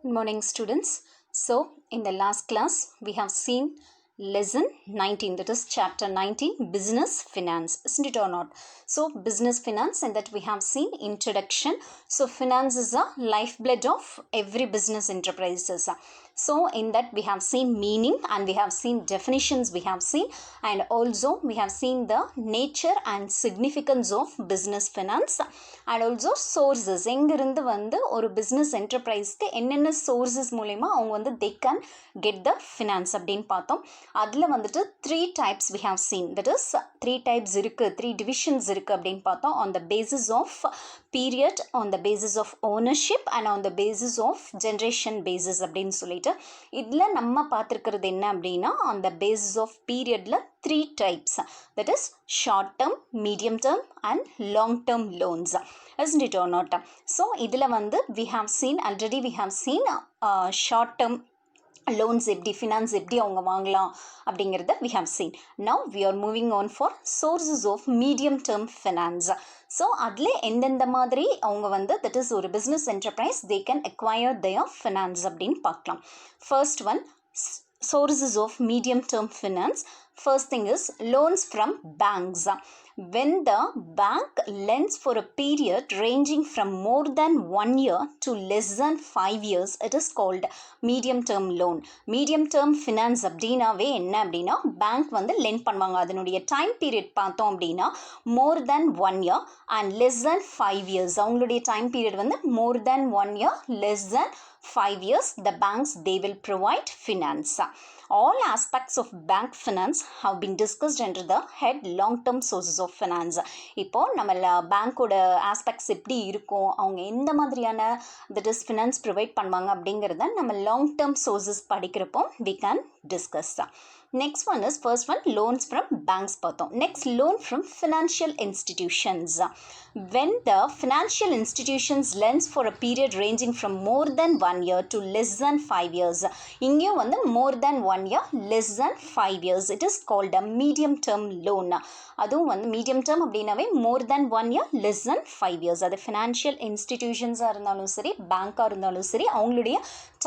Good morning, students. So, in the last class, we have seen lesson 19, that is chapter 19, business finance, isn't it or not? So, business finance, and that we have seen introduction. So, finance is a lifeblood of every business enterprises. So, in that we have seen meaning and we have seen definitions we have seen, and also we have seen the nature and significance of business finance, and also sources. எங்கிருந்து வந்து ஒரு business enterpriseக்கு என்னென்ன sources மூலமா அவங்க வந்து they can get the finance அப்படின்னு பார்த்தோம். அதில் வந்துட்டு 3 types we have seen, that is 3 types இருக்கு, 3 divisions இருக்கு அப்படின்னு பார்த்தோம். On the basis of period, on the basis of ownership, and on the basis of generation basis அப்படின்னு சொல்லிட்டு இதில் நம்ம பார்த்துருக்கிறது என்ன அப்படின்னா on the basis of periodல 3 types, that is short term, medium term, and long term loans, isn't it or not? So இதில் வந்து we have seen already, we have seen short term loans எப்படி finance எப்படி அவங்க வாங்கலாம் அப்படிங்கிறத we have seen. Now we are moving on for sources of medium term finance. So அதில் எந்தெந்த மாதிரி அவங்க வந்து that is ஒரு business enterprise they can acquire their finance அப்படின்னு பார்க்கலாம். First one, sources of medium term finance. First thing is loans from banks. When the bank lends for a period ranging from more than 1 year to less than 5 years, it is called medium term loan. Medium term finance அப்படின்னாவே என்ன அப்படின்னா bank வந்து lend பண்ணுவாங்க. அதனுடைய time period பார்த்தோம் அப்படின்னா more than 1 year and less than 5 years. அவங்களுடைய time period வந்து more than 1 year, less than 5 years. The banks they will provide finance. All aspects of bank finance have been discussed under the head long-term sources of finance. இப்போ நம்ம பேங்க்கோட aspects எப்படி இருக்கும், அவங்க எந்த மாதிரியான that is finance provide பண்ணுவாங்க அப்படிங்கிறத நம்ம long-term sources படிக்கிறப்போ we can discuss. Next one is, first one, loans from banks பார்த்தோம். Next, loan from financial institutions. When the financial institutions lends for a period ranging from more than 1 year to less than 5 years. இங்கேயும் வந்து more than 1 year, less than 5 years. It is called a medium term loan. அதுவும் வந்து medium term அப்படின்னாவே more than 1 year, less than 5 years. அது financial institutions இருந்தாலும் சரி, பேங்காக இருந்தாலும் சரி, அவங்களுடைய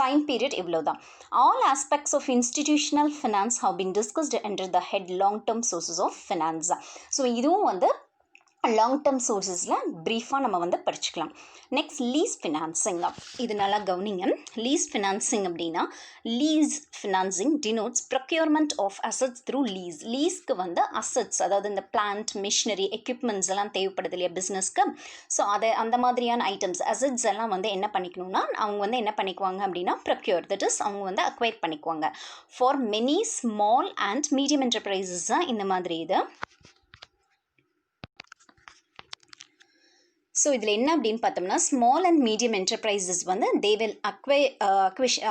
time period இவ்வளோதான். All aspects of institutional finance have been discussed under the head long-term sources of finance. So இதுவும் வந்து லாங் டேர்ம் சோர்ஸஸில் ப்ரீஃபாக நம்ம வந்து படிச்சுக்கலாம். Next lease financing. இது நல்லா கவனிங்க. லீஸ் ஃபினான்சிங் அப்படின்னா lease financing denotes procurement of assets through lease. லீஸ்க்கு வந்து அசட்ஸ், அதாவது இந்த பிளான்ட், மிஷினரி, எக்யூப்மெண்ட்ஸ் எல்லாம் தேவைப்படுது இல்லையா பிஸ்னஸ்க்கு. ஸோ அதை அந்த மாதிரியான ஐட்டம்ஸ் அசட்ஸ் எல்லாம் வந்து என்ன பண்ணிக்கணும்னா அவங்க வந்து என்ன பண்ணிக்குவாங்க அப்படின்னா ப்ரொக்யூர், தட் இஸ் அவங்க வந்து அக்வைர் பண்ணிக்குவாங்க. For many small and medium enterprises தான் இந்த மாதிரி இது. ஸோ இதில் என்ன அப்படின்னு பார்த்தோம்னா ஸ்மால் அண்ட் மீடியம் என்டர்பிரைசஸ் வந்து தே வில்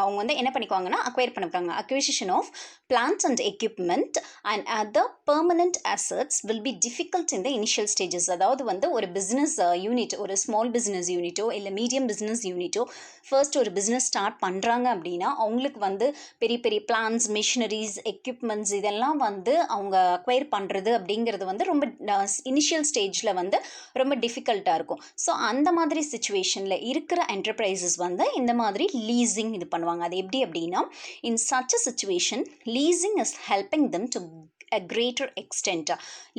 அவங்க வந்து என்ன பண்ணிக்குவாங்கன்னா அக்வைர் பண்ணிப்பாங்க. Acquisition of plant and equipment and other permanent assets will be difficult in the initial stages. அதாவது வந்து ஒரு பிஸ்னஸ் யூனிட், ஒரு ஸ்மால் பிஸ்னஸ் யூனிட்டோ இல்லை மீடியம் பிஸ்னஸ் யூனிட்டோ ஃபர்ஸ்ட் ஒரு பிஸ்னஸ் ஸ்டார்ட் பண்ணுறாங்க அப்படின்னா அவங்களுக்கு வந்து பெரிய பெரிய பிளான்ஸ், மிஷினரிஸ், எக்யூப்மெண்ட்ஸ் இதெல்லாம் வந்து அவங்க அக்வைர் பண்ணுறது அப்படிங்கிறது வந்து ரொம்ப இனிஷியல் ஸ்டேஜில் வந்து ரொம்ப டிஃபிகல்ட்டாக இருக்கும். ஸோ அந்த மாதிரி சிச்சுவேஷனில் இருக்கிற என்டர்பிரைசஸ் வந்து இந்த மாதிரி லீசிங் இது பண்ணுவாங்க. அது எப்படி அப்படின்னா in such a situation leasing is helping them to a greater extent.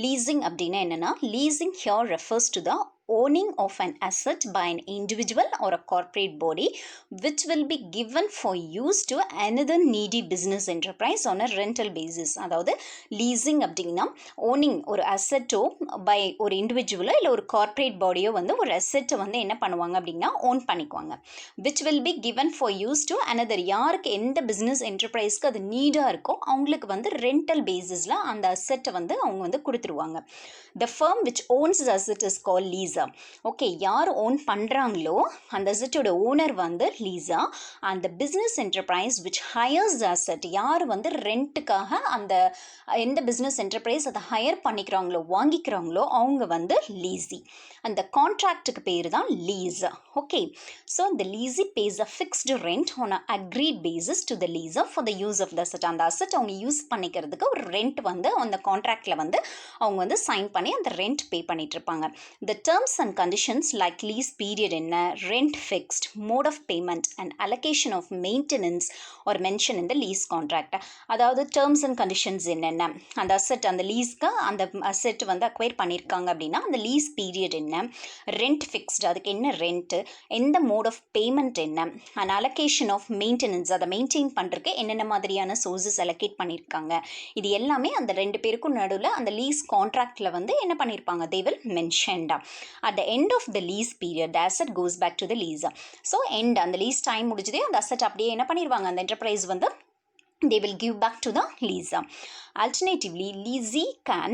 Leasing அப்படின்னா என்னன்னா leasing here refers to the owning of an asset by an individual or a corporate body which will be given for use to another needy business enterprise on a rental basis. அதாவது leasing அப்படின்னா owning ஒரு அசெட்டோ by ஒரு இண்டிவிஜுவலோ இல்லை ஒரு corporate பாடியோ வந்து ஒரு அசெட்டை வந்து என்ன பண்ணுவாங்க அப்படின்னா ஓன் பண்ணிக்குவாங்க. which will be given for use to another. யாருக்கு எந்த பிஸ்னஸ் என்டர்பிரைஸ்க்கு அது நீடாக இருக்கோ அவங்களுக்கு வந்து ரெண்டல் பேசிஸில் அந்த அசெட்டை வந்து அவங்க வந்து கொடுத்துருவாங்க. The firm which owns the asset is called leaser. Okay, யார் ஓன் பண்ணுறாங்களோ அந்த அசெட்டோட ஓனர் வந்து lessor. And the business enterprise which hires the asset, யார் வந்து ரெண்ட்டுக்காக அந்த எந்த பிஸ்னஸ் என்டர்பிரைஸ் அதை ஹையர் பண்ணிக்கிறாங்களோ வாங்கிக்கிறாங்களோ அவங்க வந்து லீஸி. அந்த கான்ட்ராக்டுக்கு பேர் தான் லீஸ். ஓகே, ஸோ இந்த lessee pays a fixed rent on a agreed basis to the lessor for the use of the asset. அந்த அசெட் அவங்க யூஸ் பண்ணிக்கிறதுக்கு ஒரு ரெண்ட் வந்து அந்த கான்ட்ராக்டில் வந்து அவங்க வந்து சைன் பண்ணி அந்த ரெண்ட் பே பண்ணிட்டு இருப்பாங்க. The term terms and conditions like lease period என்ன, rent fixed, mode of payment and allocation of maintenance or mention in the lease contract. அதாவது terms and conditions என்னென்ன, அந்த அசெட் அந்த லீஸ்க்கு அந்த அசெட் வந்து அக்வைர் பண்ணியிருக்காங்க அப்படின்னா அந்த லீஸ் பீரியட் என்ன, ரெண்ட் ஃபிக்ஸ்டு அதுக்கு என்ன ரெண்ட்டு, எந்த மோட் ஆஃப் பேமெண்ட் என்ன, அண்ட் அலோகேஷன் ஆஃப் மெயின்டெனன்ஸ் அதை மெயின்டைன் பண்ணுறதுக்கு என்னென்ன மாதிரியான சோர்ஸஸ் அலோகேட் பண்ணியிருக்காங்க, இது எல்லாமே அந்த ரெண்டு பேருக்கும் நடுவில் அந்த லீஸ் கான்ட்ராக்டில் வந்து என்ன பண்ணியிருப்பாங்க, they will mentioned. At the end of the lease period the asset goes back to the lease. So end அந்த lease time முடிஞ்சதே அந்த asset அப்படியே என்ன பண்ணிடுவாங்க, அந்த enterprise வந்து they will give back to the leaser. Alternatively, leasee can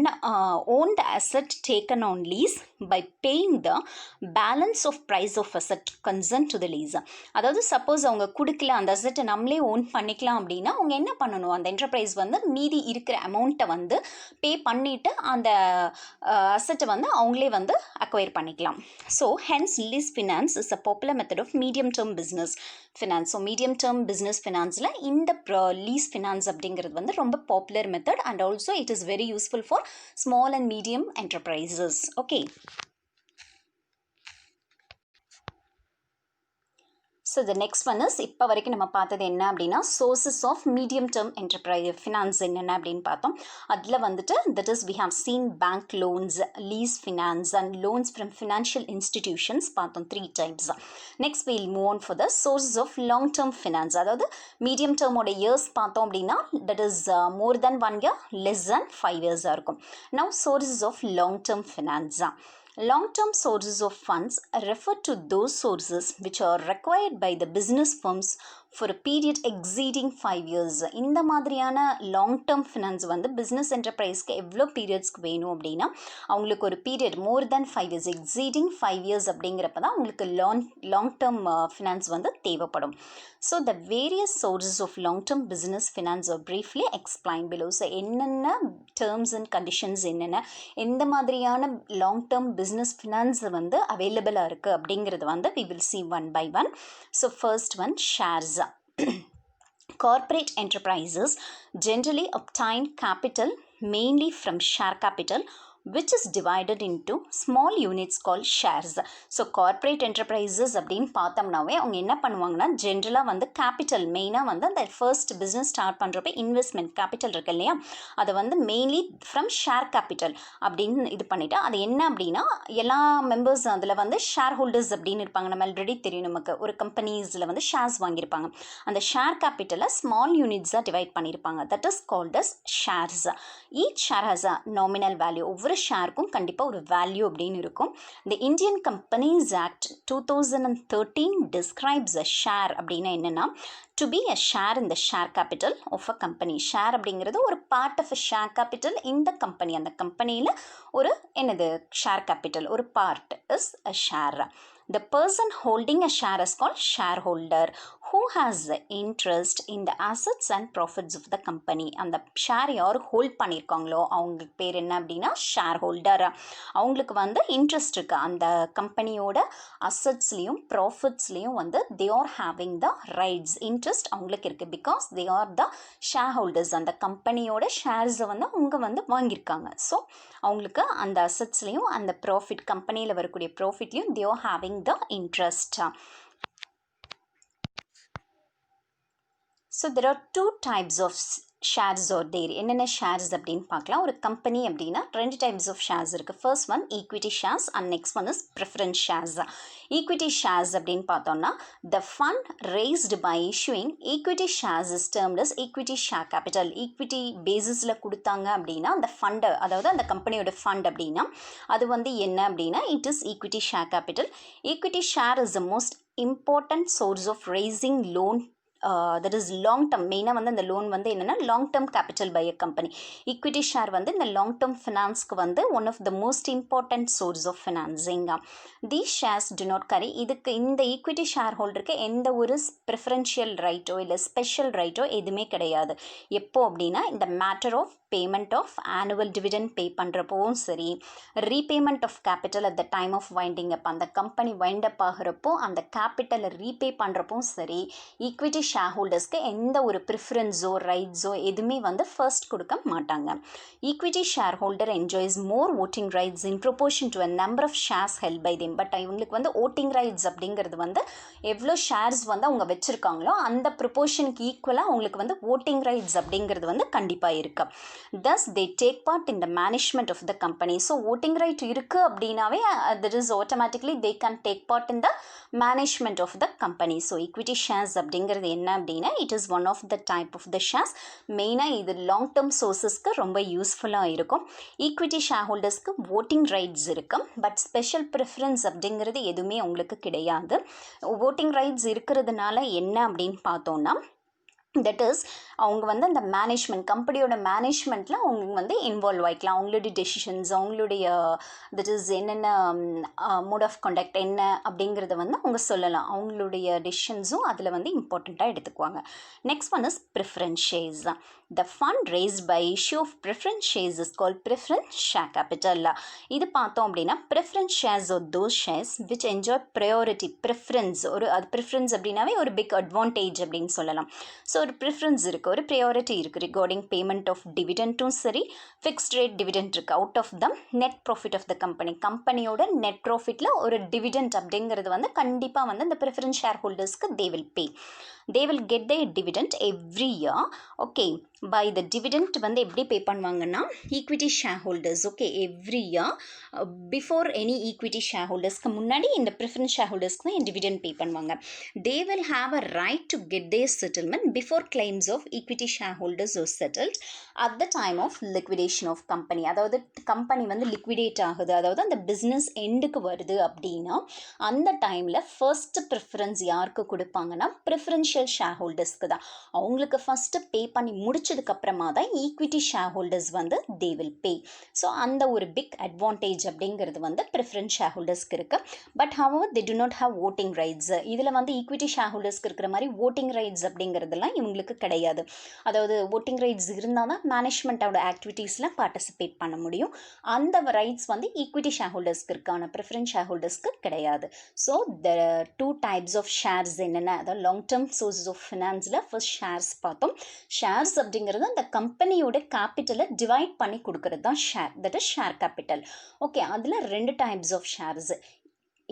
own the asset taken on lease by paying the balance of price of asset concerned to the leaser. அதாவது suppose அவங்க கொடுக்கல அந்த அசெட்டை நம்மளே ஓன் பண்ணிக்கலாம் அப்படின்னா அவங்க என்ன பண்ணணும், அந்த என்டர்பிரைஸ் வந்து மீதி இருக்கிற அமௌண்ட்டை வந்து பே பண்ணிவிட்டு அந்த அசெட்டை வந்து அவங்களே வந்து அக்வயர் பண்ணிக்கலாம். So hence lease finance is a popular method of medium term business finance. So medium term business ஃபினான்ஸில் இந்த லீஸ் ஃபினான்ஸ் அப்படிங்கிறது வந்து ரொம்ப popular method and also it is very useful for small and medium enterprises. Okay. So the next one is இப்போ வரைக்கும் நம்ம பார்த்தது என்ன அப்படின்னா sources of medium term enterprise finance என்னென்ன அப்படின்னு பார்த்தோம். அதில் வந்துட்டு that is we have seen bank loans, lease finance and loans from financial institutions பார்த்தோம், 3 types. Next we'll move on for the sources of long term finance. அதாவது medium term ஓட years பார்த்தோம் அப்படின்னா that is more than 1 year, less than 5 years இருக்கும். Now sources of long term finance. Long-term sources of funds refer to those sources which are required by the business firms for a period exceeding 5 years. இந்த மாதிரியான long term finance வந்து business என்டர்பிரைஸ்க்கு எவ்வளோ பீரியட்ஸ்க்கு வேணும் அப்படின்னா அவங்களுக்கு ஒரு period மோர் தேன் 5 years, exceeding 5 years அப்படிங்கிறப்ப தான் அவங்களுக்கு லாங் டேர்ம் ஃபினான்ஸ் வந்து தேவைப்படும். So the various sources of long term business finance are briefly explain below. So என்னென்ன டேர்ம்ஸ் அண்ட் கண்டிஷன்ஸ் என்னென்ன, எந்த மாதிரியான லாங் டேர்ம் பிஸ்னஸ் ஃபினான்ஸ் வந்து அவைலபிளாக இருக்குது அப்படிங்கிறது வந்து we will see one by one. So first one, shares. Corporate enterprises generally obtain capital mainly from share capital, which is divided into small units called shares. So corporate enterprises அப்படின்னு பார்த்தோம்னாவே அவங்க என்ன பண்ணுவாங்கன்னா ஜென்ரலாக வந்து கேபிட்டல் மெயினாக வந்து அந்த first business start பண்ணுறப்ப இன்வெஸ்ட்மெண்ட் கேபிட்டல் இருக்கு இல்லையா, அதை வந்து மெயின்லி ஃப்ரம் ஷேர் கேபிட்டல் அப்படின்னு இது பண்ணிவிட்டு அது என்ன அப்படின்னா எல்லா மெம்பர்ஸ் அதில் வந்து ஷேர் ஹோல்டர்ஸ் அப்படின்னு இருப்பாங்க. நம்ம ஆல்ரெடி தெரியும், நமக்கு ஒரு கம்பெனிஸில் வந்து ஷேர்ஸ் வாங்கியிருப்பாங்க, அந்த ஷேர் கேபிட்டலை ஸ்மால் யூனிட்ஸாக டிவைட் பண்ணியிருப்பாங்க. That is called as shares. Each share has a nominal value. ஒவ்வொரு ஷேருக்கும் கண்டிப்பாக ஒரு வேல்யூ அப்படின்னு இருக்கும். The Indian companies act 2013 describes a share அப்படின்னா என்னென்னா to be a share in the share capital of a company. Share அப்படிங்கிறது ஒரு part of a share capital இந்த கம்பெனி. அந்த கம்பெனியில் ஒரு என்னது ஷேர் கேபிட்டல் ஒரு part is a share. The person holding a share is called shareholder who has the interest in the assets and profits of the company. அந்த share யார் hold பண்ணியிருக்காங்களோ அவங்களுக்கு பேர் என்ன அப்படின்னா ஷேர் ஹோல்டர். அவங்களுக்கு வந்து இன்ட்ரெஸ்ட் இருக்குது அந்த கம்பெனியோட அசட்ஸ்லேயும் ப்ராஃபிட்ஸ்லேயும் வந்து they are having the rights, interest அவங்களுக்கு இருக்குது because they are the share holders. அந்த கம்பெனியோட ஷேர்ஸை வந்து அவங்க வந்து வாங்கியிருக்காங்க. ஸோ அவங்களுக்கு அந்த அசட்ஸ்லேயும் அந்த ப்ராஃபிட் கம்பெனியில் வரக்கூடிய ப்ராஃபிட்லையும் they are having the interest. So there are two types of shares are there. என்னென்ன ஷேர்ஸ் அப்படின்னு பார்க்கலாம். ஒரு கம்பெனி அப்படின்னா 2 டைப்ஸ் ஆஃப் ஷேர்ஸ் இருக்குது. First one equity shares and next one is preference shares. Equity shares அப்படின்னு பார்த்தோம்னா the fund raised by issuing equity shares is termed as equity share capital. Equity பேசிஸில் கொடுத்தாங்க அப்படின்னா அந்த ஃபண்டு, அதாவது அந்த கம்பெனியோட ஃபண்ட் அப்படின்னா அது வந்து என்ன அப்படின்னா it is equity share capital. Equity share is the most important source of raising loan. That is long term. மெயினாக வந்து அந்த லோன் வந்து என்னென்னா long term capital by a company. Equity share வந்து இந்த லாங் டேர்ம் ஃபினான்ஸ்க்கு வந்து one of the most important source of financing. These shares do not carry. இதுக்கு இந்த ஈக்விட்டி ஷேர் ஹோல்டருக்கு எந்த ஒரு ப்ரிஃபரன்ஷியல் ரைட்டோ இல்லை ஸ்பெஷல் ரைட்டோ எதுவுமே கிடையாது. எப்போ அப்படின்னா இந்த matter of payment of annual dividend pay பண்ணுறப்பவும் சரி, repayment of capital at the time of winding up, அந்த கம்பெனி வைண்ட் அப் ஆகிறப்போ அந்த கேபிட்டலை ரீபே பண்ணுறப்பவும் சரி, ஈக்விட்டி ஷேர் ஹோல்டர்ஸ்க்கு எந்த ஒரு ப்ரிஃபரன்ஸோ ரைட்ஸோ எதுவுமே வந்து ஃபர்ஸ்ட் கொடுக்க மாட்டாங்க. Equity share holder enjoys more voting rights in proportion to a number of shares held by them. But இவங்களுக்கு வந்து ஓட்டிங் ரைட்ஸ் அப்படிங்கிறது வந்து எவ்வளோ ஷேர்ஸ் வந்து அவங்க வச்சுருக்காங்களோ அந்த ப்ரொபோர்ஷனுக்கு ஈக்குவலாக அவங்களுக்கு வந்து ஓட்டிங் ரைட்ஸ் அப்படிங்கிறது வந்து கண்டிப்பாக இருக்கு. thus they take part in the management of the company. so voting right இருக்கு அப்படின்னாவே that is automatically they can take part in the management of the company. so equity shares அப்படிங்கிறது என்ன அப்படின்னா it is one of the type of the shares. மெயினாக இது long term சோர்ஸஸ்க்கு ரொம்ப யூஸ்ஃபுல்லாக இருக்கும். ஈக்விட்டி ஷேர் ஹோல்டர்ஸ்க்கு voting rights இருக்கும், but special preference அப்படிங்கிறது எதுவுமே உங்களுக்கு கிடையாது. voting rights இருக்கிறதுனால என்ன அப்படின்னு பார்த்தோன்னா, தட் இஸ் அவங்க வந்து அந்த மேனேஜ்மெண்ட், கம்பெனியோட மேனேஜ்மெண்ட்டில் அவங்க வந்து இன்வால்வ் ஆகிக்கலாம். அவங்களுடைய டெசிஷன்ஸ், அவங்களுடைய தட் இஸ் என்னென்ன மோட் ஆஃப் கான்டக்ட் என்ன அப்படிங்கிறத வந்து அவங்க சொல்லலாம். அவங்களுடைய டெசிஷன்ஸும் அதில் வந்து இம்பார்ட்டண்ட்டாக எடுத்துக்குவாங்க. Next one is preference shares. The fund raised by issue of preference shares is called preference share capital. இது பார்த்தோம் அப்படின்னா preference shares or those shares which enjoy priority, preference. ஒரு அது ப்ரிஃபரன்ஸ் அப்படின்னாவே ஒரு பிக் அட்வான்டேஜ் அப்படின்னு சொல்லலாம். ஸோ ஒரு ப்ரிஃபரன்ஸ் இருக்குது, ஒரு ப்ரையாரிட்டி இருக்குது ரிகார்டிங் பேமெண்ட் ஆஃப் டிவிடெண்ட்டும் சரி, ஃபிக்ஸ்ட் ரேட் டிவிடெண்ட் இருக்குது out of the net profit of the company. கம்பெனியோட நெட் ப்ராஃபிட்டில் ஒரு டிவிடெண்ட் அப்படிங்கிறது வந்து கண்டிப்பாக வந்து அந்த ப்ரிஃபரன்ஸ் ஷேர் ஹோல்டர்ஸ்க்கு they will pay. they will get their dividend every year. okay, by the dividend வந்து எப்படி பே பண்ணுவாங்கன்னா equity share holders okay every year before any equity share ஹோல்டர்ஸ்க்கு முன்னாடி இந்த ப்ரிஃபரன்ஸ் ஷேர் ஹோல்டர்ஸ்க்கு தான் டிவிடெண்ட் பே பண்ணுவாங்க. they will have a right to get their settlement before claims of equity shareholders are settled at the time of liquidation of company. அதாவது company வந்து liquidate ஆகுது, அதாவது அந்த பிஸ்னஸ் எண்டுக்கு வருது அப்படின்னா அந்த டைமில் ஃபர்ஸ்ட் ப்ரிஃபரன்ஸ் யாருக்கு கொடுப்பாங்கன்னா ப்ரிஃபரன்ஷியல் ஷேர் ஹோல்டர்ஸ்க்கு தான். அவங்களுக்கு ஃபஸ்ட்டு பே பண்ணி முடிச்சதுக்கப்புறமா தான் ஈக்விட்டி ஷேர் ஹோல்டர்ஸ் வந்து they will pay. ஸோ அந்த ஒரு பிக் அட்வான்டேஜ் அப்படிங்கிறது வந்து ப்ரிஃபரன்ஸ் ஷேர் ஹோல்டர்ஸ்க்கு இருக்குது. But however they do not have voting rights. இதில் வந்து ஈக்விட்டி ஷேர் ஹோல்டர்ஸ்க்கு இருக்கிற மாதிரி voting rights அப்படிங்கிறதுலாம் இவங்களுக்கு கிடையாது. அதாவது voting rights இருந்தால் தான் மேனேஜ்மெண்ட்டோட ஆக்டிவிட்டீஸில் பார்ட்டிசிபேட் பண்ண முடியும். அந்த ரைட்ஸ் வந்து ஈக்விட்டி ஷேர் ஹோல்டர்ஸ்க்கு இருக்கான ப்ரிஃபரன்ஸ் ஷேர் ஹோல்டர்ஸ்க்கு கிடையாது. So the two types of shares என்னென்ன, அதாவது லாங் டேர்ம் சோர்ஸஸ் ஆஃப் ஃபினான்ஸில் ஃபர்ஸ்ட் ஷேர்ஸ் பார்த்தோம். ஷேர்ஸ் அப்படிங்கிறது அந்த கம்பெனியோட கேபிட்டலை டிவைட் பண்ணி கொடுக்கறது தான் share, that is share capital. Okay, அதில் ரெண்டு types of shares,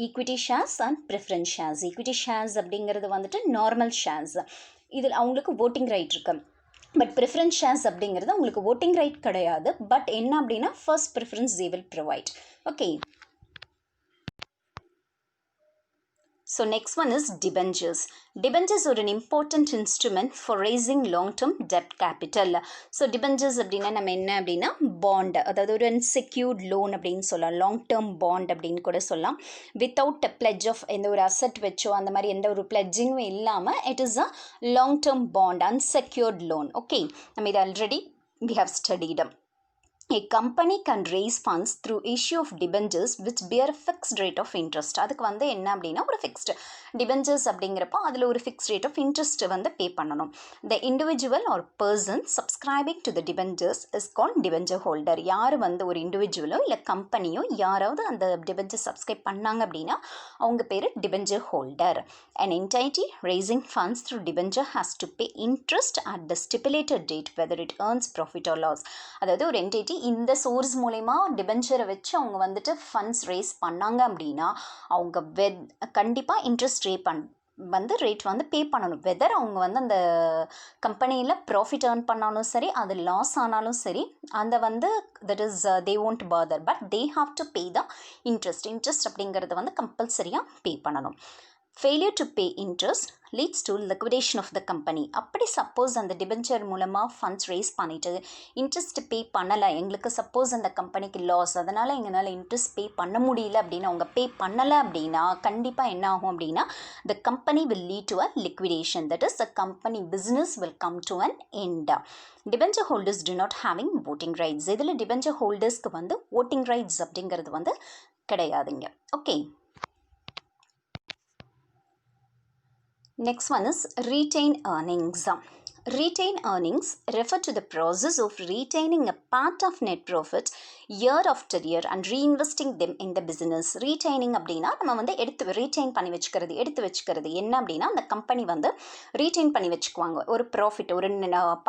equity shares and preference shares. Equity shares அப்படிங்கிறது வந்துட்டு நார்மல் ஷேர்ஸ், இதில் அவங்களுக்கு voting ரைட் இருக்கு. பட் ப்ரிஃபரன்ஸ் ஷேர்ஸ் அப்படிங்கிறது உங்களுக்கு voting ரைட் கிடையாது. பட் என்ன அப்படின்னா first preference they will provide. Okay, so next one is debentures. Debentures are an important instrument for raising long-term debt capital. so debentures அப்படின்னா நம்ம என்ன அப்படின்னா பாண்ட், அதாவது ஒரு unsecured loan அப்படின்னு சொல்லலாம், லாங் டேர்ம் பாண்ட் அப்படின்னு கூட சொல்லலாம். வித்தவுட் பிளெட்ஜ் ஆஃப் எந்த ஒரு அசட் வச்சோ அந்த மாதிரி எந்த ஒரு பிளெட்ஜிங்கும் இல்லாமல் it is a long term bond, unsecured loan. Okay, நம்ம இது already we have studied. A company can raise funds through issue of debentures which bear a fixed rate of interest. அதுக்கு வந்து என்ன அப்படின்னா ஒரு ஃபிக்ஸ்டு debentures அப்படிங்கிறப்போ அதில் ஒரு ஃபிக்ஸ்ட் ரேட் ஆஃப் இன்ட்ரெஸ்ட் வந்து பே பண்ணணும். the individual or person subscribing to the debentures is called debenture holder. யார் வந்து ஒரு இண்டிவிஜுவலோ இல்லை கம்பெனியோ யாராவது அந்த debenture சப்ஸ்கிரைப் பண்ணாங்க அப்படின்னா அவங்க பேர் debenture holder. an entity raising funds through debenture has to pay interest at the stipulated date whether it earns profit or loss. அதாவது ஒரு என்டிட்டி இந்த சோர்ஸ் மூலமா டிபென்ச்சரை வச்சு அவங்க வந்துட்டு ஃபண்ட்ஸ் ரேஸ் பண்ணாங்க அப்படின்னா அவங்க கண்டிப்பாக இன்ட்ரெஸ்ட் ரேட் வந்து பே பண்ணணும். வெதர் அவங்க வந்து அந்த கம்பெனியில் ப்ராஃபிட் ஏர்ன் பண்ணாலும் சரி, அது லாஸ் ஆனாலும் சரி, அந்த வந்து that is they won't bother, but they have to pay the interest அப்படிங்கிறது வந்து கம்பல்சரியாக பே பண்ணணும். Failure to pay interest leads to liquidation of the company. அப்படி சப்போஸ் அந்த டிபென்ச்சர் மூலமாக ஃபண்ட்ஸ் ரேஸ் பண்ணிவிட்டு இன்ட்ரெஸ்ட் பே பண்ணலை, எங்களுக்கு சப்போஸ் அந்த கம்பெனிக்கு லாஸ், அதனால் எங்களால் இன்ட்ரெஸ்ட் பே பண்ண முடியல அப்படின்னு அவங்க பே பண்ணலை அப்படின்னா கண்டிப்பாக என்ன ஆகும் அப்படின்னா the company will lead to a liquidation, that is the company business will come to an end. Debenture holders to not having voting rights. இதில் டிபென்ச்சர் ஹோல்டர்ஸ்க்கு வந்து voting rights அப்படிங்கிறது வந்து கிடையாதுங்க. Okay, next one is retained earnings. Retain earnings refer to the process of retaining a part of net profit year after year and reinvesting them in the business. Retaining அப்படின்னா நம்ம வந்து retain பண்ணி வச்சுக்கிறது என்ன அப்படின்னா அந்த கம்பெனி வந்து retain பண்ணி வச்சுக்குவாங்க ஒரு ப்ராஃபிட் ஒரு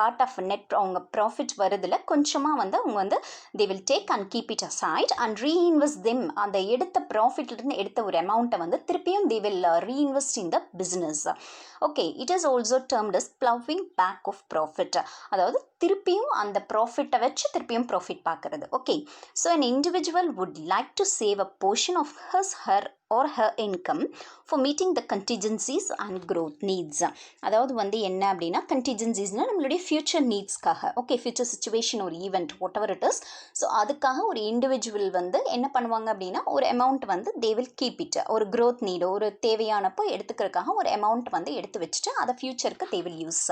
பார்ட் ஆஃப் நெட் அவங்க ப்ராஃபிட் வருதுல கொஞ்சமாக வந்து அவங்க வந்து they will take and keep it aside and reinvest them. அந்த எடுத்த ப்ராஃபிட்லேருந்து எடுத்த ஒரு அமௌண்ட்டை வந்து திருப்பியும் they will reinvest in the business. Okay, it is also termed as ploughing back of profit. அதாவது திருப்பியும் அந்த ப்ராஃபிட்டை வச்சு திருப்பியும் ப்ராஃபிட் பார்க்குறது. Okay, so an individual would like to save a portion of his, her or her income for meeting the contingencies and growth needs. அதாவது வந்து என்ன அப்படின்னா கண்டிஜென்சிஸ்னால் நம்மளுடைய ஃபியூச்சர் நீட்ஸ்க்காக, ஓகே, ஃபியூச்சர் சுச்சுவேஷன் ஒரு event what ever it is. So அதுக்காக ஒரு individual வந்து என்ன பண்ணுவாங்க அப்படின்னா ஒரு அமௌண்ட் வந்து தே வில் கீப் இட், ஒரு க்ரோத் நீடு ஒரு தேவையானப்போ எடுத்துக்கிறதுக்காக ஒரு அமௌண்ட் வந்து எடுத்து வச்சுட்டு அதை ஃபியூச்சருக்கு they will use.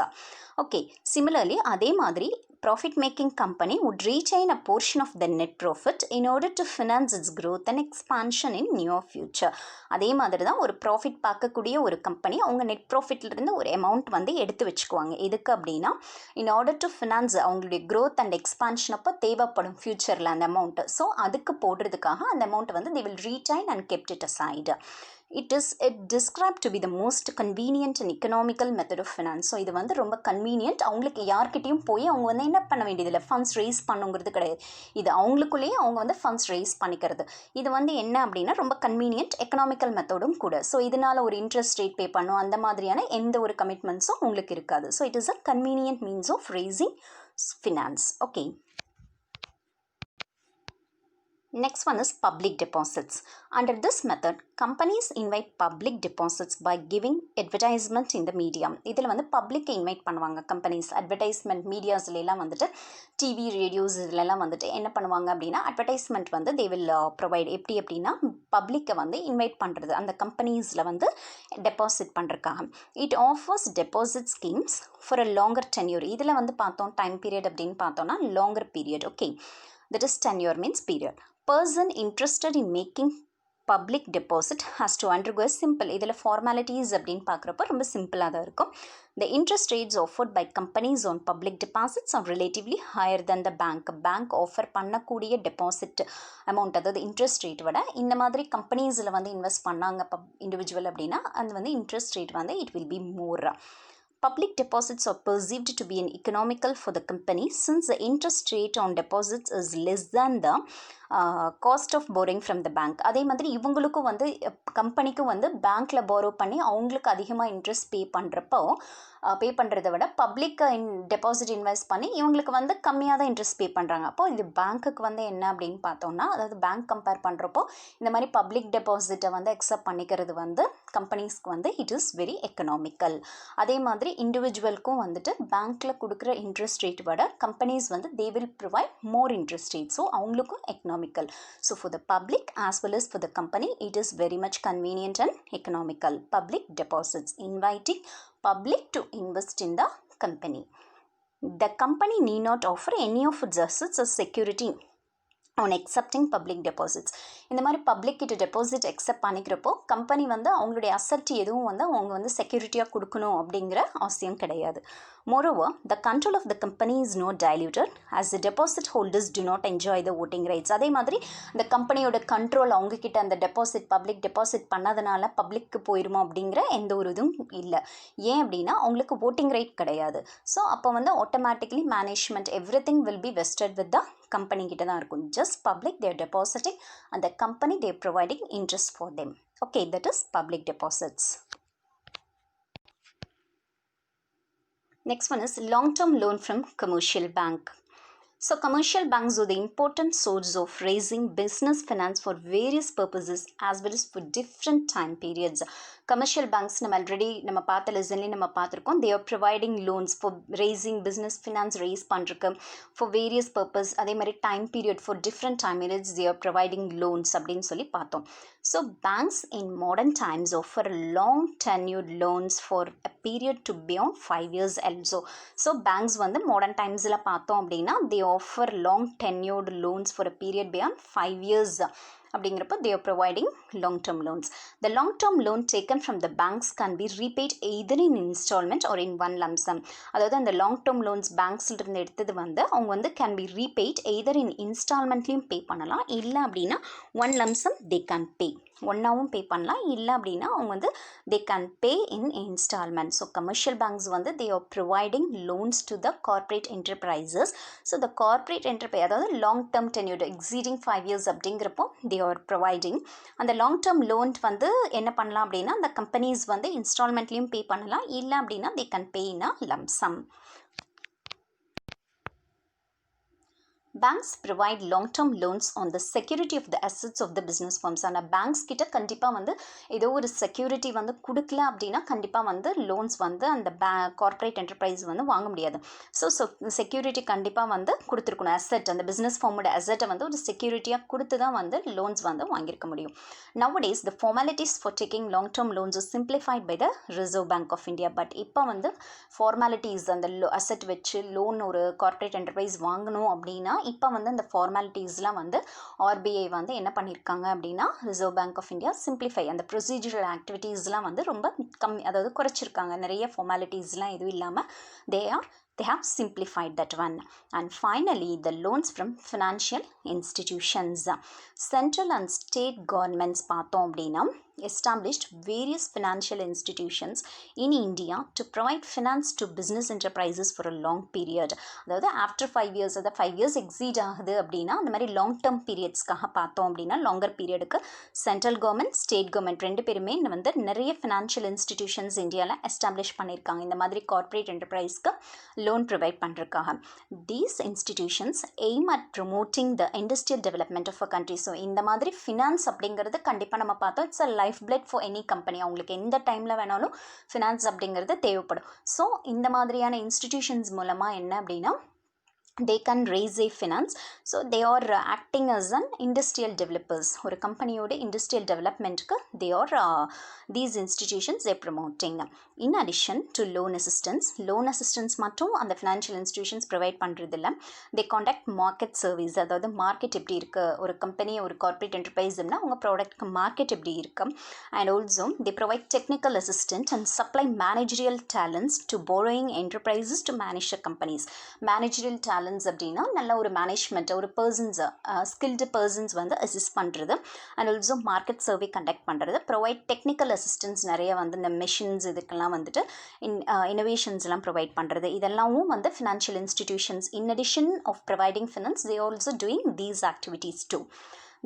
Okay, similarly அதே மாதிரி profit making company would retain a portion of the net profit in order to finance its growth and expansion in near future. அதே மாதிரி தான் ஒரு ப்ராஃபிட் பார்க்கக்கூடிய ஒரு கம்பெனி அவங்க நெட் ப்ராஃபிட்லேருந்து ஒரு அமௌண்ட் வந்து எடுத்து வச்சுக்குவாங்க. எதுக்கு அப்படின்னா இன் ஆர்டர் டு ஃபினான்ஸ் அவங்களுடைய க்ரோத் அண்ட் எக்ஸ்பான்ஷன் அப்போ தேவைப்படும் ஃபியூச்சரில் அந்த அமௌண்ட்டு. ஸோ அதுக்கு போடுறதுக்காக அந்த அமௌண்ட் வந்து they will retain and kept it aside. It described to be the most convenient and economical method of finance. So இது வந்து ரொம்ப கன்வீனியன்ட். அவங்களுக்கு யார்கிட்டையும் போய் அவங்க வந்து என்ன பண்ண வேண்டியதில்லை, ஃபண்ட்ஸ் ரைஸ் பண்ணுங்கிறது கிடையாது. இது அவங்களுக்குள்ளேயே அவங்க வந்து ஃபண்ட்ஸ் ரைஸ் பண்ணிக்கிறது. இது வந்து என்ன அப்படின்னா ரொம்ப கன்வீனியன்ட் எக்கனாமிக்கல் மெத்தடும் கூட. ஸோ இதனால் ஒரு இன்ட்ரெஸ்ட் ரேட் பே பண்ணும் அந்த மாதிரியான எந்த ஒரு கமிட்மெண்ட்ஸும் உங்களுக்கு இருக்காது. So it is a convenient means of raising finance. Okay, next one is public deposits. Under this method, companies invite public deposits by giving advertisement in the media. இதில் வந்து பப்ளிக்கை இன்வைட் பண்ணுவாங்க கம்பெனிஸ். அட்வர்டைஸ்மெண்ட் மீடியாஸ்லாம் வந்துட்டு TV radios இதிலெல்லாம் வந்துட்டு என்ன பண்ணுவாங்க அப்படின்னா advertisement வந்து தே வில் ப்ரொவைட். எப்படி அப்படின்னா பப்ளிக்கை வந்து இன்வைட் பண்ணுறது அந்த கம்பெனிஸில் வந்து டெபாசிட் பண்ணுறதுக்காக. It offers deposit schemes for a longer tenure. இதில் வந்து பார்த்தோம் டைம் பீரியட் அப்படின்னு பார்த்தோம்னா longer period. Okay, that is tenure means period. Person interested in making public deposit has to undergo a simple, இதில் formalities அப்படின்னு பார்க்குறப்போ ரொம்ப சிம்பிளாக தான் இருக்கும். The interest rates offered by companies on public deposits are relatively higher than the bank. Bank offer பண்ணக்கூடிய deposit amount, அதாவது interest rate விட இந்த மாதிரி கம்பெனிஸில் வந்து இன்வெஸ்ட் பண்ணாங்க இண்டிவிஜுவல் அப்படின்னா அது வந்து இன்ட்ரெஸ்ட் ரேட் வந்து it will be more. Public deposits are perceived to be an economical for the company since the interest rate on deposits is less than the cost of borrowing from the bank. அதே மாதிரி இவங்களுக்கும் வந்து கம்பெனிக்கும் வந்து பேங்க்கில் போரோ பண்ணி அவங்களுக்கு அதிகமாக interest பே பண்ணுறத விட பப்ளிக் டெபாசிட் இன்வெஸ்ட் பண்ணி இவங்களுக்கு வந்து கம்மியாக தான் இன்ட்ரெஸ்ட் பே பண்ணுறாங்க. அப்போது இது பேங்க்குக்கு வந்து என்ன அப்படின்னு பார்த்தோம்னா, அதாவது பேங்க் கம்பேர் பண்ணுறப்போ இந்த மாதிரி பப்ளிக் டெபாசிட்டை வந்து அக்செப்ட் பண்ணிக்கிறது வந்து கம்பெனிஸ்க்கு வந்து இட் இஸ் வெரி எக்கனாமிக்கல். அதே மாதிரி இண்டிவிஜுவலுக்கும் வந்துட்டு பேங்க்கில் கொடுக்குற இன்ட்ரெஸ்ட் ரேட் விட கம்பெனிஸ் வந்து they will provide more interest rate. So அவங்களுக்கும் economical. So for the public as well as for the company, it is very much convenient and economical. Public deposits, inviting public to invest in the company. The company need not offer any of its assets as security on accepting public deposits. இந்த மாதிரி public கிட்ட deposit accept பண்ணிக்கிறப்போ company வந்து அவங்களுடைய asset எதுவும் வந்து அவங்க வந்து செக்யூரிட்டியாக கொடுக்கணும் அப்படிங்கிற அவசியம் கிடையாது. Moreover, the control of the company is not diluted as the deposit holders do not enjoy the voting rights. அதே மாதிரி இந்த கம்பெனியோட கண்ட்ரோல் அவங்கக்கிட்ட அந்த டெபாசிட் பப்ளிக் டெபாசிட் பண்ணதுனால பப்ளிக்கு போயிடுமா அப்படிங்கிற எந்த ஒரு இதுவும் இல்லை. ஏன் அப்படின்னா அவங்களுக்கு voting ரைட் கிடையாது. ஸோ அப்போ வந்து automatically management every thing will be vested with the company கிட்ட தான் இருக்கும். Just public their depositing and the company they are providing interest for them. Okay, that is public deposits. Next one is long-term loan from commercial bank. So commercial banks are the important source of raising business finance for various purposes as well as for different time periods. Commercial banks நம்ம already நம்ம பார்த்த லெசன்லேயே நம்ம பார்த்துருக்கோம். they are providing loans for raising business finance raise பண்ணுறக்கு for various purpose. அதே மாதிரி time period for different time periods they are providing loans அப்படின்னு சொல்லி பார்த்தோம். So banks in modern times offer long tenured loans for a period to beyond 5 years also. So banks வந்து modern timesல பார்த்தோம் அப்படின்னா they offer long tenured loans for a period beyond 5 years. அப்படிங்கிறப்போ they are providing long term loans. The long term loan taken from the banks can be repaid either in installment or in one lump sum. அதாவது அந்த long term loans பேங்க்ஸ்ல இருந்து எடுத்தது வந்து அவங்க வந்து can be repaid either in இன்ஸ்டால்மெண்ட்லையும் pay பண்ணலாம், இல்லை அப்படின்னா one lump sum they can pay, ஒன்றாவும் பே பண்ணலாம், இல்லை அப்படின்னா அவங்க வந்து they can pay in instalment. So commercial banks வந்து they are providing loans to the corporate enterprises. So the corporate enterprise அதாவது long term tenured exceeding 5 years அப்படிங்கிறப்போ they are providing அந்த லாங் டேர்ம் லோன் வந்து என்ன பண்ணலாம் அப்படின்னா அந்த companies வந்து இன்ஸ்டால்மெண்ட்லேயும் பே பண்ணலாம், இல்லை அப்படின்னா they can pay in a lump sum. Banks provide long-term loans on the security of the assets of the business firms. ஆனால் பேங்க்ஸ் கிட்ட கண்டிப்பாக வந்து ஏதோ ஒரு செக்யூரிட்டி வந்து கொடுக்கல அப்படின்னா கண்டிப்பாக வந்து லோன்ஸ் வந்து அந்த கார்பரேட் என்டர்பிரைஸ் வந்து வாங்க முடியாது. ஸோ செக்யூரிட்டி கண்டிப்பாக வந்து கொடுத்துருக்கணும், அசெட் அந்த பிஸ்னஸ் ஃபார்மோட அசெட்டை வந்து ஒரு செக்யூரிட்டியாக கொடுத்து தான் வந்து லோன்ஸ் வந்து வாங்கியிருக்க முடியும். Nowadays the formalities for taking long-term loans is simplified by the Reserve Bank of India. But இப்போ வந்து ஃபார்மாலிட்டிஸ் அந்த அசெட் வச்சு லோன் ஒரு கார்பரேட் என்டர்பிரைஸ் வாங்கணும் அப்படின்னா இப்போ வந்து அந்த ஃபார்மாலிட்டிஸ்லாம் வந்து ஆர்பிஐ வந்து என்ன பண்ணியிருக்காங்க அப்படின்னா Reserve Bank of India simplify அந்த ப்ரொசீஜரல் ஆக்டிவிட்டீஸ்லாம் வந்து ரொம்ப கம்மி, அதாவது குறைச்சிருக்காங்க. நிறைய ஃபார்மாலிட்டிஸ்லாம் எதுவும் இல்லாமல் they have simplified that one. And finally the loans from financial institutions. Central and state governments பார்த்தோம் அப்படின்னா established various financial institutions in India to provide finance to business enterprises for a long period. அதாவது after 5 years அதாவது 5 years exceed ஆகுது அப்படின்னா அந்த மாதிரி long term பீரியட்ஸ்க்காக பார்த்தோம் அப்படின்னா லாங்கர் பீரியடுக்கு சென்ட்ரல் கவர்மெண்ட் ஸ்டேட் கவர்மெண்ட் ரெண்டு பேருமே வந்து நிறைய ஃபினான்ஷியல் இன்ஸ்டிடியூஷன்ஸ் இந்தியாவில் எஸ்டாப்ளிஷ் பண்ணியிருக்காங்க இந்த மாதிரி கார்பரேட் என்டர்பிரைஸ்க்கு லோன் ப்ரொவைட் பண்ணுறதுக்காக. These institutions aim at promoting the industrial development of a country. So இந்த மாதிரி ஃபினான்ஸ் அப்படிங்கிறது கண்டிப்பாக நம்ம பார்த்தோம் it's a life blood for any company. அவங்களுக்கு எந்த டைமில் வேணாலும் ஃபினான்ஸ் அப்படிங்கிறது தேவைப்படும். ஸோ இந்த மாதிரியான இன்ஸ்டிடியூஷன்ஸ் மூலமாக என்ன அப்படின்னா they can raise a finance. So they are acting as an industrial developers. ஒரு கம்பெனியோட industrial டெவலப்மெண்ட்க்கு they are these institutions they promoting. In addition to loan assistance மட்டும் அந்த financial institutions provide பண்ணுறதில்ல. they conduct market surveys. அதாவது market எப்படி இருக்கு, ஒரு company ஒரு கார்பரேட் என்டர்பிரைஸ்னா அவங்க ப்ராடக்ட்க்கு மார்க்கெட் எப்படி இருக்கு. and also they provide technical assistance and supply managerial talents to borrowing enterprises to manage the companies. managerial talents அப்படின்னா நல்ல ஒரு மேனேஜ்மெண்ட் ஒரு பர்சன்ஸ் ஸ்கில்டு பர்சன்ஸ் வந்து அசிஸ்ட் பண்ணுறது and also market survey conduct பண்ணுறது, ப்ரொவைட் டெக்னிக்கல் அசிஸ்டன்ஸ் நிறைய வந்து இந்த மிஷின்ஸ் இதுக்கெல்லாம் வந்துட்டு இனோவேஷன்ஸ்லாம் ப்ரொவைட் பண்ணுறது. இதெல்லாமும் வந்து financial institutions in addition of providing finance they also doing these activities too.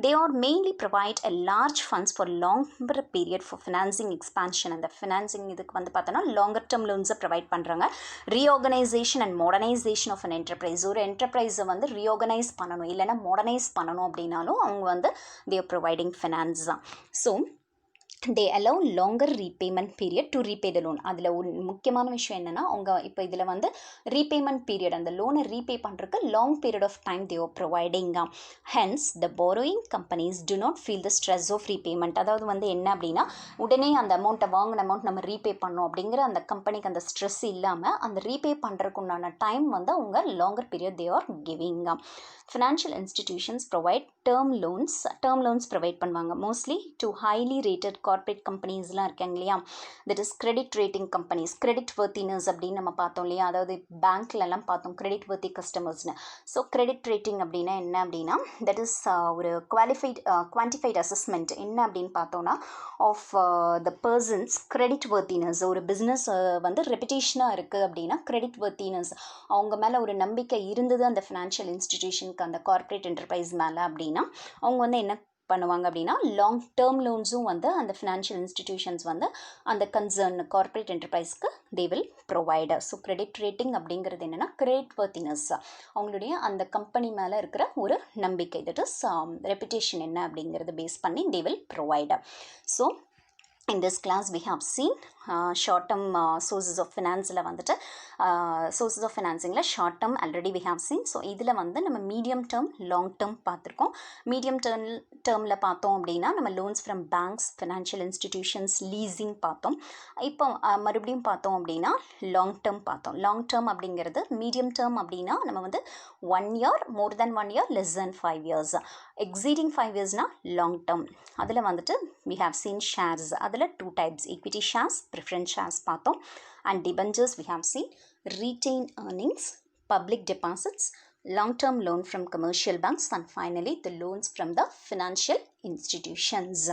They are mainly provide a large funds for longer period for financing expansion. And the financing இதுக்கு வந்து பார்த்தோன்னா longer term loans provide பண்ணுறாங்க. reorganization and modernization of an enterprise. ஒரு என்டர்பிரைஸை வந்து reorganize பண்ணணும் இல்லைன்னா modernise பண்ணணும் அப்படின்னாலும் அவங்க வந்து they are providing finance. So they allow longer repayment period to repay the loan. அதில் ஒரு முக்கியமான விஷயம் என்னென்னா அவங்க இப்போ இதில் வந்து ரீபேமெண்ட் பீரியட் அந்த லோனை ரீபே பண்ணுறதுக்கு long period of time they are providing. hence the borrowing companies do not feel the stress of repayment. அதாவது வந்து என்ன அப்படின்னா உடனே அந்த அமௌண்ட்டை வாங்கின அமௌண்ட் நம்ம ரீபே பண்ணோம் அப்படிங்கிற அந்த கம்பெனிக்கு அந்த ஸ்ட்ரெஸ் இல்லாமல் அந்த ரீபே பண்ணுறதுக்கு உண்டான டைம் வந்து அவங்க longer period they are giving. financial institutions provide term loans provide பண்ணுவாங்க mostly to highly rated corporate கம்பெனிஸ்லாம் இருக்காங்க இல்லையா, தட் இஸ் கிரெடிட் ரேட்டிங் கம்பெனிஸ். கிரெடிட் வர்த்தினஸ் அப்படின்னு நம்ம பார்த்தோம் இல்லையா, அதாவது பேங்க்லலாம் பார்த்தோம் கிரெடிட் வர்த்தி கஸ்டமர்ஸ்னு. ஸோ கிரெடிட் ரேட்டிங் அப்படின்னா என்ன அப்படின்னா தட் இஸ் ஒரு குவான்டிஃபைட் அசஸ்மெண்ட் என்ன அப்படின்னு பார்த்தோன்னா of the person's credit worthiness. ஒரு பிஸ்னஸ் வந்து ரெப்புடேஷனாக இருக்குது அப்படின்னா கிரெடிட் வர்த்தினஸ் அவங்க மேலே ஒரு நம்பிக்கை இருந்தது அந்த ஃபினான்ஷியல் இன்ஸ்டிடியூஷனுக்கு அந்த கார்பரேட் என்டர்பிரைஸ் மேலே அப்படின்னா அவங்க வந்து என்ன பண்ணுவாங்க அப்படின்னா லாங் டேர்ம் லோன்ஸும் வந்து அந்த ஃபினான்ஷியல் இன்ஸ்டிடியூஷன்ஸ் வந்து அந்த கன்சர்ன் கார்பரேட் என்டர்பிரைஸ்க்கு they will provider. So credit rating அப்படிங்கிறது என்னென்னா கிரெடிட் வர்த்தினஸ் அவங்களுடைய அந்த கம்பெனி மேலே இருக்கிற ஒரு நம்பிக்கை, தட் இஸ் ரெப்புடேஷன் என்ன அப்படிங்கிறது பேஸ் பண்ணி தே will provider. So In this class we have seen short term sources of finance la vandu sources of financing la short term already we have seen. So idhula vandu nama medium term long term paathirukom. Medium term la paathom appadina nama loans from banks, financial institutions, leasing paathom. Ipo marubadiyum paathom appadina long term paathom. Long term அப்படிங்கிறது medium term அப்படின்னா நம்ம வந்து 1 year, more than 1 year, less than 5 years, exceeding 5 years na long term. அதில் வந்துட்டு we have seen shares, அதில் 2 types, equity shares, preference shares பார்த்தோம். And debentures we have seen retained earnings, public deposits, long-term loan from commercial banks, and finally the loans from the financial institutions.